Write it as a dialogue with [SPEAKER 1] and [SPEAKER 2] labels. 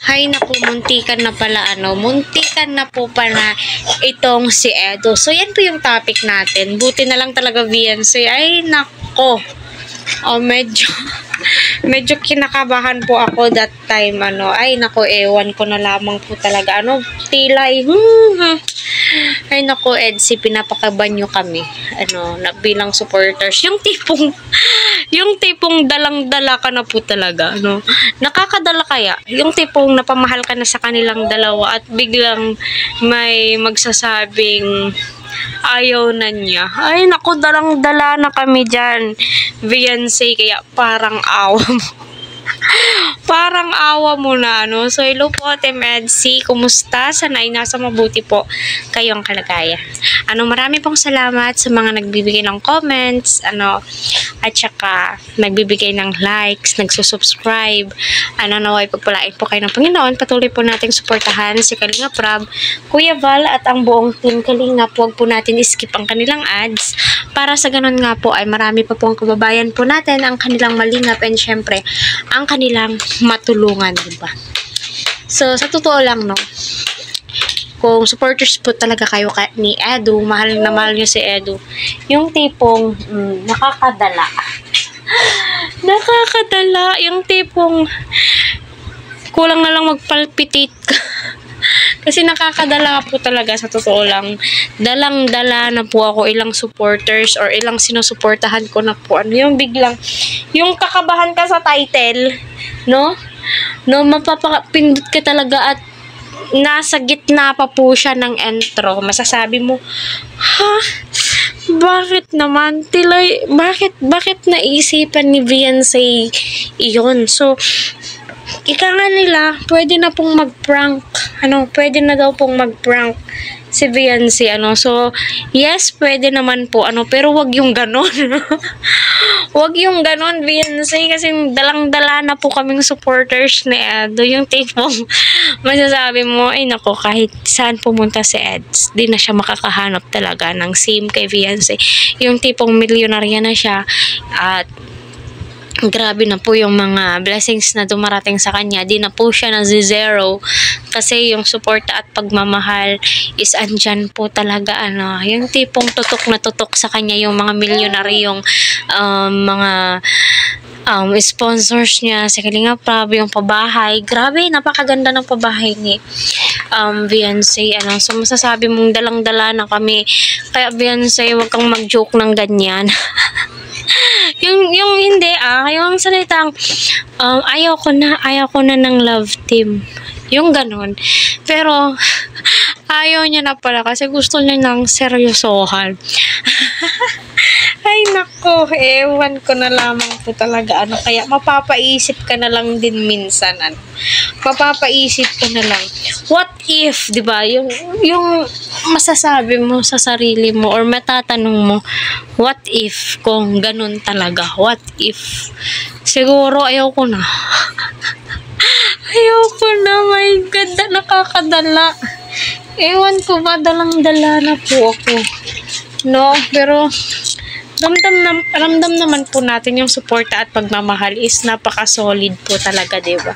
[SPEAKER 1] Hay naku, muntikan na pala muntikan na po pala itong si Edo. So yan po yung topic natin. Buti na lang talaga VNC. Ay nako. Medyo kinakabahan po ako that time Ay nako, ewan ko na lamang po talaga tilay. Ay nako, Edsy, pinapakabanyo kami na bilang supporters, yung tipong dalang-dala ka na po talaga nakakadala kaya yung tipong napamahal ka na sa kanilang dalawa at biglang may magsasabing ayaw na niya. Ay nako, dalang-dala na kami dyan, VNC, kaya parang awa mo. Parang awa mo na So hello po, Team Edsy, kumusta? Sana ay nasa mabuti po kayong kalagayan. Marami pong salamat sa mga nagbibigay ng comments at saka nagbibigay ng likes, nagsusubscribe. Naway pagpalain po kayo ng Panginoon. Patuloy po nating suportahan si Kalinga Prab, Kuya Val at ang buong team Kalinga. Huwag po natin skip ang kanilang ads para sa ganun nga po ay marami pa po ang kababayan po natin ang kanilang malingap and syempre ang kanilang matulungan, diba? So sa totoo lang kung supporters po talaga kayo ni Edo, mahal na mahal nyo si Edo, yung tipong nakakadala, yung tipong kulang na lang magpalpitate ka. Kasi nakakadala po talaga, sa totoo lang. Dalang-dala na po ako, ilang supporters or ilang sinusuportahan ko na po. Yung biglang, yung kakabahan ka sa title, mapapapindot ka talaga at nasa gitna pa po siya ng intro. Masasabi mo, bakit naman? Tilay, bakit naisipan ni VNC iyon? So, ika nga nila, pwede na pong mag-prank. Pwede na daw pong mag-prank si VNC. So, yes, pwede naman po. Pero wag yung ganon. Wag yung ganon, VNC. Kasi dalang-dala na po kaming supporters ni Edo. Yung tipong masasabi mo, ay nako, kahit saan pumunta si Eds, di na siya makakahanap talaga ng same kay VNC. Yung tipong milyonarya na siya at grabe na po yung mga blessings na dumarating sa kanya. Di na po siya na zero kasi yung suporta at pagmamahal is andyan po talaga. Yung tipong tutok na tutok sa kanya yung mga milyonaryong mga sponsors niya sa Kalinga Prab, yung pabahay. Grabe, napakaganda ng pabahay ni VNC. So masasabi mong dalang-dala na kami. Kaya VNC, wag kang mag-joke ng ganyan. yung hindi yung salitang ayaw ko na ng love team, yung ganon. Pero ayaw niya na pala kasi gusto niya ng seryosohan. Ay nako, ewan ko na lamang po talaga kaya mapapaisip ka na lang din minsan mapapaisip ka na lang, what if, diba, yung masasabi mo sa sarili mo or matatanong mo, what if kung ganun talaga, what if, siguro ayaw ko na. My God, nakakadala. Ewan ko ba, dalang-dala na po ako pero ramdam naman po natin yung suporta at pagmamahal is napaka-solid po talaga, diba?